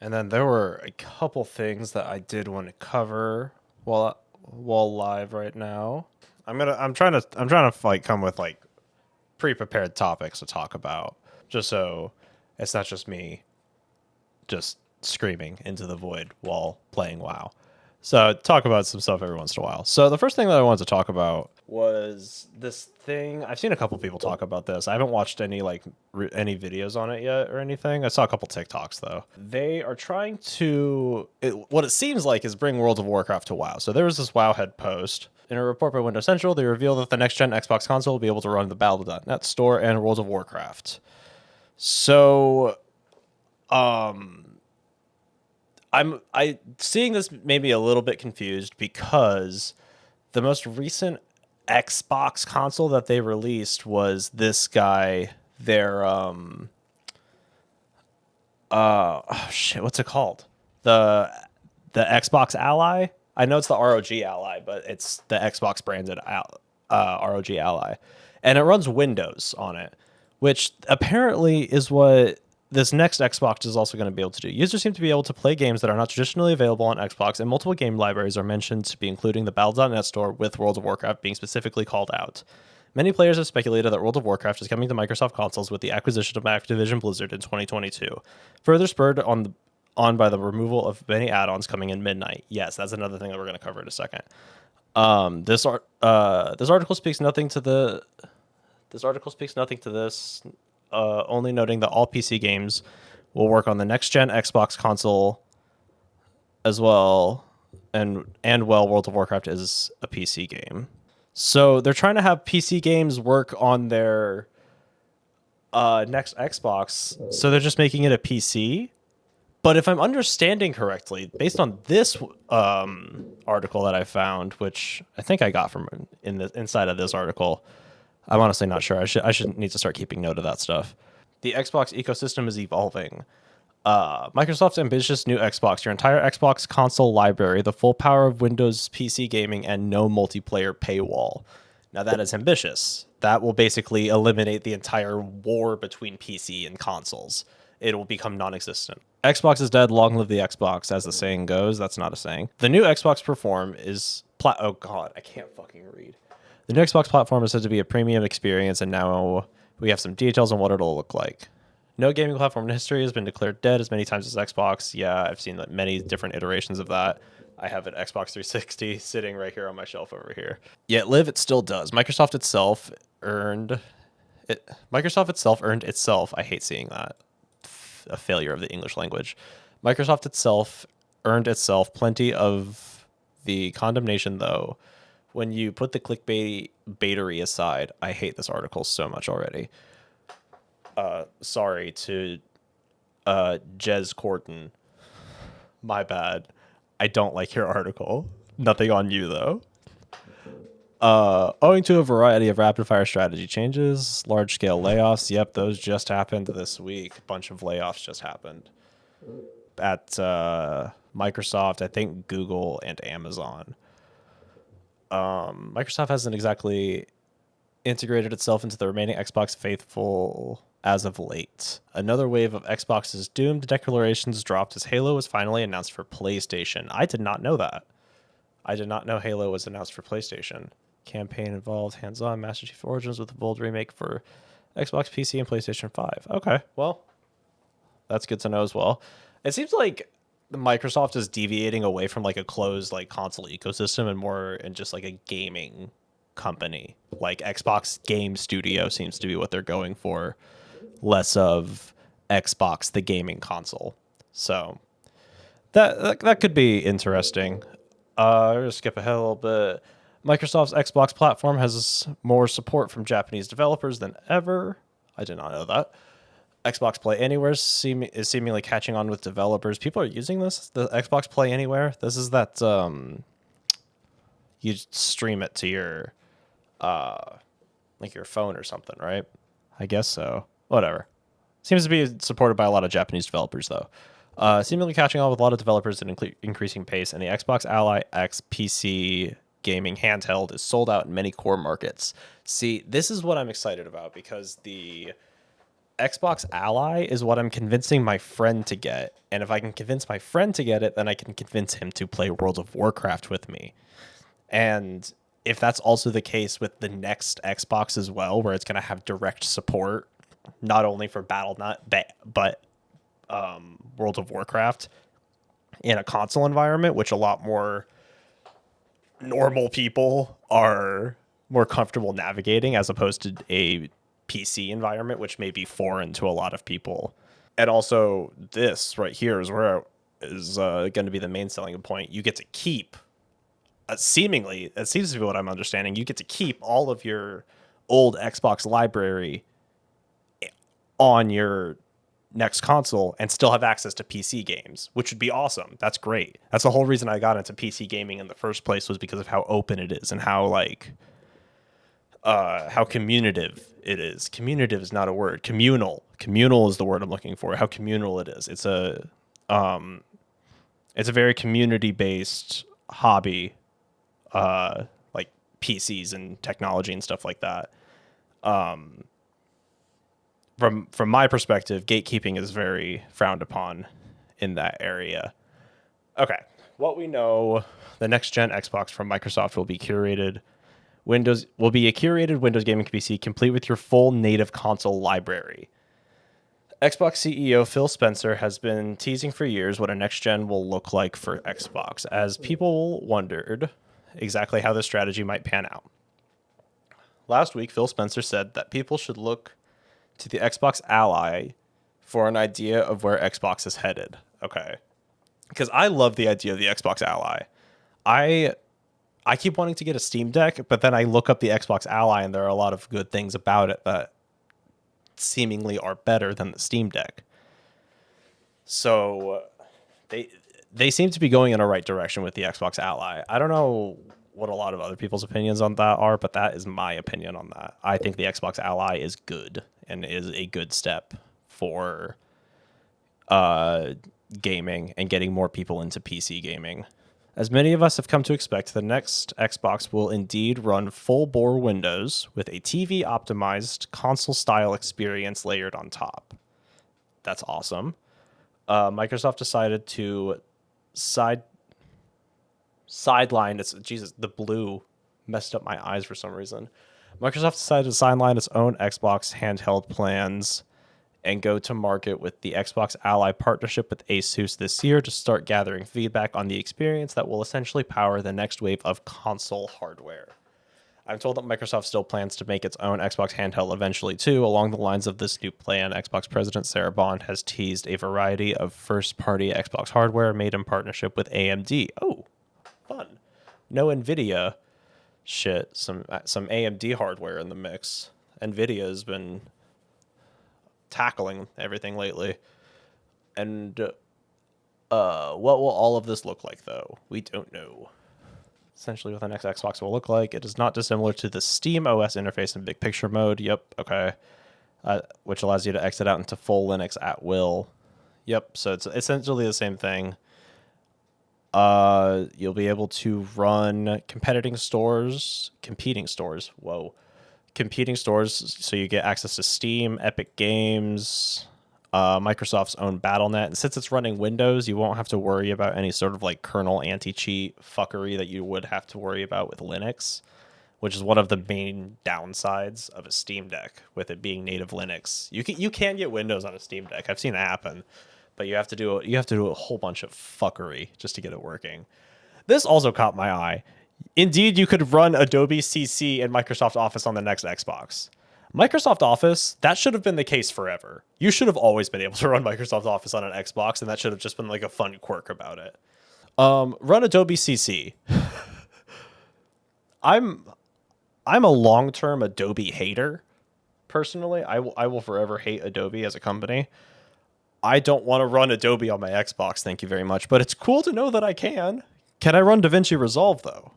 And then there were a couple things that I did want to cover while live right now. I'm trying to like come with like pre-prepared topics to talk about, just so it's not just me just screaming into the void while playing WoW. So talk about some stuff every once in a while. So the first thing that I wanted to talk about was this thing. I've seen a couple people talk about this. I haven't watched any any videos on it yet or anything. I saw a couple TikToks though. They are trying to what it seems like is bring World of Warcraft to WoW. So there was this WoWhead post. In a report by Windows Central, they reveal that the next gen Xbox console will be able to run the Battle.net store and World of Warcraft. So I seeing this made me a little bit confused because the most recent Xbox console that they released was this guy, their oh shit, what's it called? The Xbox Ally. I know it's the ROG Ally, but it's the Xbox branded ROG Ally, and it runs Windows on it, which apparently is what this next Xbox is also going to be able to do. Users seem to be able to play games that are not traditionally available on Xbox, and multiple game libraries are mentioned to be including the Battle.net store, with World of Warcraft being specifically called out. Many players have speculated that World of Warcraft is coming to Microsoft consoles with the acquisition of Activision Blizzard in 2022, further spurred on by the removal of many add-ons coming in midnight. Yes, that's another thing that we're going to cover in a second. This article speaks nothing to the this article speaks nothing to this, only noting that all PC games will work on the next gen Xbox console as well, and well, World of Warcraft is a PC game. So they're trying to have PC games work on their next Xbox. So they're just making it a PC. But if I'm understanding correctly, based on this article that I found, which I think I got from inside of this article, I'm honestly not sure. I should need to start keeping note of that stuff. The Xbox ecosystem is evolving. Microsoft's ambitious new Xbox, your entire Xbox console library, the full power of Windows PC gaming, and no multiplayer paywall. Now that is ambitious. That will basically eliminate the entire war between PC and consoles. It will become non-existent. Xbox is dead. Long live the Xbox, as the saying goes. That's not a saying. The new Xbox platform is oh god, I can't fucking read. The new Xbox platform is said to be a premium experience, and now we have some details on what it'll look like. No gaming platform in history has been declared dead as many times as Xbox. Yeah, I've seen like many different iterations of that. I have an Xbox 360 sitting right here on my shelf over here. Yet live it still does. Earned Microsoft itself earned itself. I hate seeing that. A failure of the English language. Microsoft itself earned itself plenty of the condemnation, though. When you put the clickbait baitery aside, I hate this article so much already. Sorry to Jez Corton. My bad. I don't like your article. Nothing on you, though. Owing to a variety of rapid fire strategy changes, large scale layoffs. Yep, those just happened this week. A bunch of layoffs just happened at Microsoft, I think Google, and Amazon. Microsoft hasn't exactly integrated itself into the remaining Xbox faithful as of late. Another wave of Xbox's doomed declarations dropped as Halo was finally announced for PlayStation. I did not know that. I did not know Halo was announced for PlayStation. Campaign involved hands-on Master Chief Origins with a bold remake for Xbox, PC, and PlayStation 5. Okay, well, that's good to know as well. It seems like Microsoft is deviating away from like a closed like console ecosystem and more in just like a gaming company. Like Xbox Game Studio seems to be what they're going for, less of Xbox the gaming console. So that could be interesting. Just skip ahead a little bit. Microsoft's Xbox platform has more support from Japanese developers than ever. I did not know that. Xbox Play Anywhere is seemingly catching on with developers. People are using this, the Xbox Play Anywhere. This is that you stream it to your like your phone or something, right? I guess so. Whatever. Seems to be supported by a lot of Japanese developers, though. Seemingly catching on with a lot of developers at increasing pace, and the Xbox Ally X PC gaming handheld is sold out in many core markets. See, this is what I'm excited about because the Xbox Ally is what I'm convincing my friend to get. And if I can convince my friend to get it, then I can convince him to play World of Warcraft with me. And if that's also the case with the next Xbox as well, where it's going to have direct support, not only for Battle.net, but World of Warcraft in a console environment, which a lot more normal people are more comfortable navigating as opposed to a PC environment, which may be foreign to a lot of people. And also, this right here is where is going to be the main selling point. You get to keep, seemingly, it seems to be what I'm understanding, you get to keep all of your old Xbox library on your next console and still have access to PC games, which would be awesome. That's great. That's the whole reason I got into PC gaming in the first place, was because of how open it is and how communicative it is. Communicative is not a word. Communal is the word I'm looking for. How communal it is. It's a very community based hobby, like PCs and technology and stuff like that. From my perspective, gatekeeping is very frowned upon in that area. Okay, what we know, the next gen Xbox from Microsoft will be a curated Windows gaming PC complete with your full native console library. Xbox CEO Phil Spencer has been teasing for years what a next gen will look like for Xbox, as people wondered exactly how this strategy might pan out. Last week, Phil Spencer said that people should look to the Xbox Ally for an idea of where Xbox is headed. Okay. Because I love the idea of the Xbox Ally. I keep wanting to get a Steam Deck, but then I look up the Xbox Ally and there are a lot of good things about it that seemingly are better than the Steam Deck. So they seem to be going in a right direction with the Xbox Ally. I don't know what a lot of other people's opinions on that are, but that is my opinion on that. I think the Xbox Ally is good and is a good step for gaming and getting more people into PC gaming. As many of us have come to expect, the next Xbox will indeed run full-bore Windows with a TV-optimized console-style experience layered on top. That's awesome. Microsoft decided to sideline its... Jesus, the blue messed up my eyes for some reason. Microsoft decided to sideline its own Xbox handheld plans and go to market with the Xbox Ally partnership with Asus this year to start gathering feedback on the experience that will essentially power the next wave of console hardware. I'm told that Microsoft still plans to make its own Xbox handheld eventually too. Along the lines of this new plan, Xbox President Sarah Bond has teased a variety of first-party Xbox hardware made in partnership with AMD. Oh, fun. No NVIDIA shit, some AMD hardware in the mix. NVIDIA has been tackling everything lately. And what will all of this look like, though? We don't know. Essentially, what the next Xbox will look like. It is not dissimilar to the Steam OS interface in big picture mode. Yep, okay. Which allows you to exit out into full Linux at will. Yep, so it's essentially the same thing. You'll be able to run competing stores. So you get access to Steam, Epic Games, Microsoft's own Battle.net. And since it's running Windows, you won't have to worry about any sort of like kernel anti-cheat fuckery that you would have to worry about with Linux, which is one of the main downsides of a Steam Deck, with it being native Linux. You can get Windows on a Steam Deck. I've seen it happen, but you have to do a whole bunch of fuckery just to get it working. This also caught my eye. Indeed, you could run Adobe CC and Microsoft Office on the next Xbox. Microsoft Office, that should have been the case forever. You should have always been able to run Microsoft Office on an Xbox, and that should have just been like a fun quirk about it. Run Adobe CC. I'm a long-term Adobe hater, personally. I will forever hate Adobe as a company. I don't want to run Adobe on my Xbox, thank you very much, but it's cool to know that I can. Can I run DaVinci Resolve, though?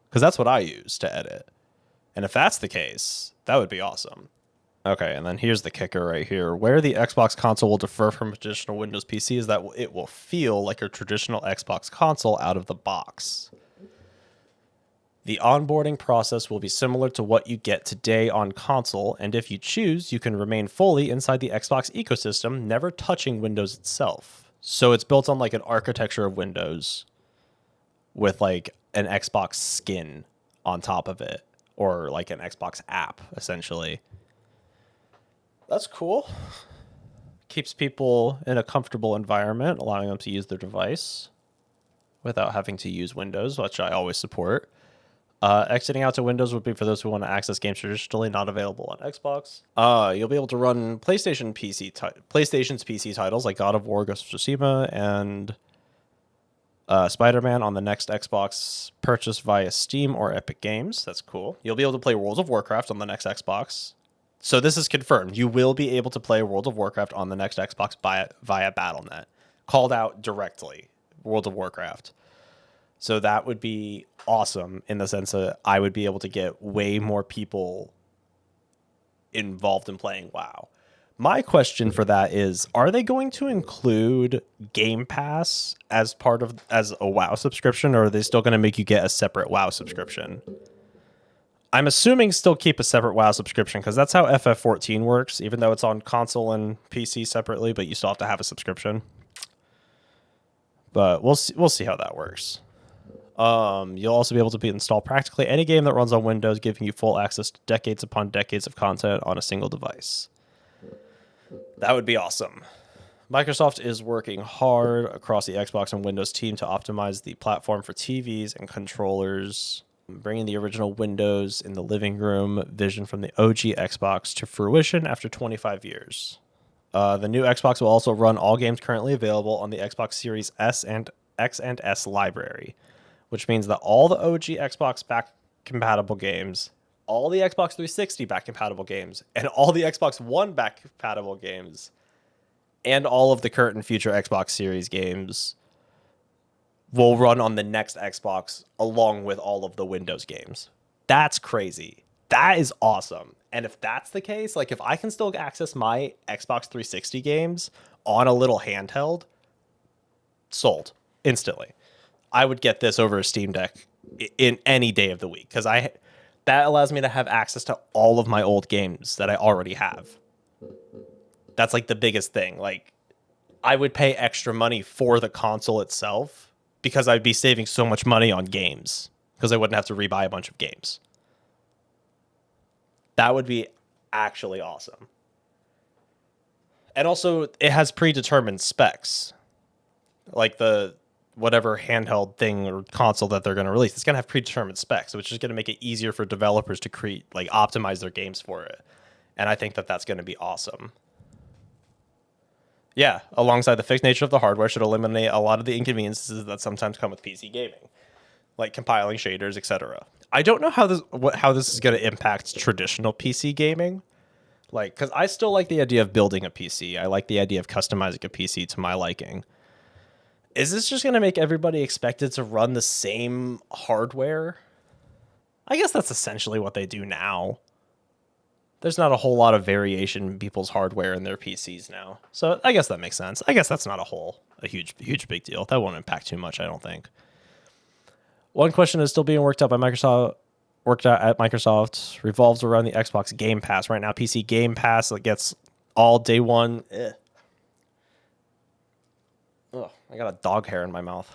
Because that's what I use to edit. And if that's the case, that would be awesome. Okay, and then here's the kicker right here. Where the Xbox console will differ from a traditional Windows PC is that it will feel like a traditional Xbox console out of the box. The onboarding process will be similar to what you get today on console, and if you choose, you can remain fully inside the Xbox ecosystem, never touching Windows itself. So it's built on like an architecture of Windows with like an Xbox skin on top of it, or like an Xbox app, essentially. That's cool. Keeps people in a comfortable environment, allowing them to use their device without having to use Windows, which I always support. Exiting out to Windows would be for those who want to access games traditionally not available on Xbox. You'll be able to run PlayStation's PC titles like God of War, Ghost of Tsushima, and Spider-Man on the next Xbox purchase via Steam or Epic Games. That's cool. You'll be able to play World of Warcraft on the next Xbox. So this is confirmed. You will be able to play World of Warcraft on the next Xbox via Battle.net. Called out directly, World of Warcraft. So that would be awesome in the sense that I would be able to get way more people involved in playing WoW. My question for that is, are they going to include Game Pass as a WoW subscription, or are they still going to make you get a separate WoW subscription? I'm assuming still keep a separate WoW subscription because that's how FF14 works, even though it's on console and PC separately, but you still have to have a subscription. But we'll see how that works. You'll also be able to install practically any game that runs on Windows, giving you full access to decades upon decades of content on a single device. That would be awesome. Microsoft is working hard across the Xbox and Windows team to optimize the platform for TVs and controllers, bringing the original Windows in the living room vision from the OG Xbox to fruition after 25 years. The new Xbox will also run all games currently available on the Xbox Series S and X and S library, which means that all the OG Xbox back-compatible games, all the Xbox 360 back-compatible games, and all the Xbox One back-compatible games, and all of the current and future Xbox Series games will run on the next Xbox along with all of the Windows games. That's crazy. That is awesome. And if that's the case, like if I can still access my Xbox 360 games on a little handheld, sold instantly. I would get this over a Steam Deck in any day of the week because that allows me to have access to all of my old games that I already have. That's like the biggest thing. Like I would pay extra money for the console itself because I'd be saving so much money on games because I wouldn't have to rebuy a bunch of games. That would be actually awesome. And also it has predetermined specs. Like the whatever handheld thing or console that they're going to release, it's going to have predetermined specs, which is going to make it easier for developers to optimize their games for it. And I think that that's going to be awesome. Yeah, alongside the fixed nature of the hardware should eliminate a lot of the inconveniences that sometimes come with PC gaming, like compiling shaders, etc. I don't know how this is going to impact traditional PC gaming. Like, because I still like the idea of building a PC. I like the idea of customizing a PC to my liking. Is this just going to make everybody expected to run the same hardware? I guess that's essentially what they do now. There's not a whole lot of variation in people's hardware in their PCs now. So I guess that makes sense. I guess that's not a huge big deal. That won't impact too much, I don't think. One question is still being worked out at Microsoft revolves around the Xbox Game Pass. Right now, PC Game Pass that gets all day one. Oh, I got a dog hair in my mouth.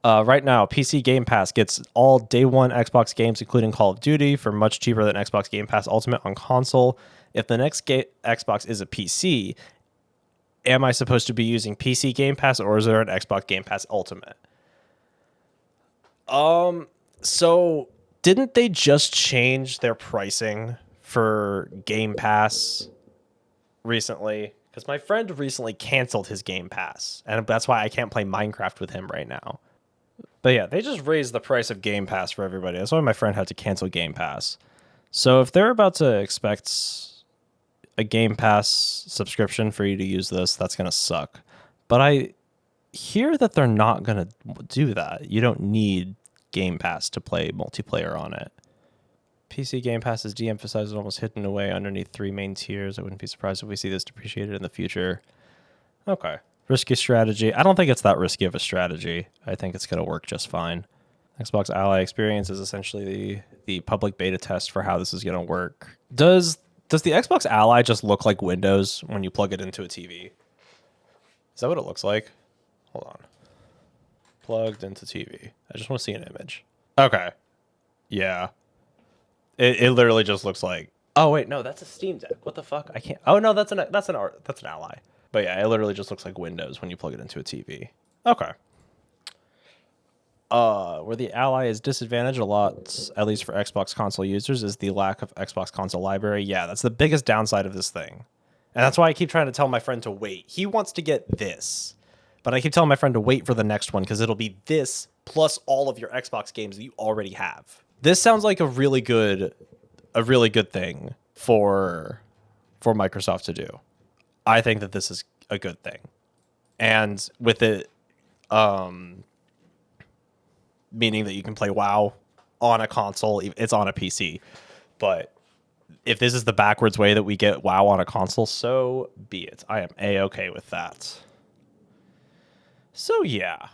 Right now, PC Game Pass gets all day one Xbox games, including Call of Duty, for much cheaper than Xbox Game Pass Ultimate on console. If the next Xbox is a PC, am I supposed to be using PC Game Pass, or is there an Xbox Game Pass Ultimate? So didn't they just change their pricing for Game Pass recently? Because my friend recently canceled his Game Pass, and that's why I can't play Minecraft with him right now. But yeah, they just raised the price of Game Pass for everybody. That's why my friend had to cancel Game Pass. So if they're about to expect a Game Pass subscription for you to use this, that's going to suck. But I hear that they're not going to do that. You don't need Game Pass to play multiplayer on it. PC Game Pass is de-emphasized and almost hidden away underneath three main tiers. I wouldn't be surprised if we see this depreciated in the future. Okay. Risky strategy. I don't think it's that risky of a strategy. I think it's going to work just fine. Xbox Ally experience is essentially the public beta test for how this is going to work. Does the Xbox Ally just look like Windows when you plug it into a TV? Is that what it looks like? Hold on. Plugged into TV. I just want to see an image. Okay. Yeah. It literally just looks like. Oh wait, no, that's a Steam Deck. What the fuck? I can't. Oh no, that's an Ally. But yeah, it literally just looks like Windows when you plug it into a TV. Okay. Where the Ally is disadvantaged a lot, at least for Xbox console users, is the lack of Xbox console library. Yeah, that's the biggest downside of this thing. And that's why I keep trying to tell my friend to wait. He wants to get this, but I keep telling my friend to wait for the next one because it'll be this plus all of your Xbox games that you already have. This sounds like a really good thing for Microsoft to do. I think that this is a good thing. And with it, meaning that you can play WoW on a console, it's on a PC. But if this is the backwards way that we get WoW on a console, so be it. I am A-okay with that. So yeah.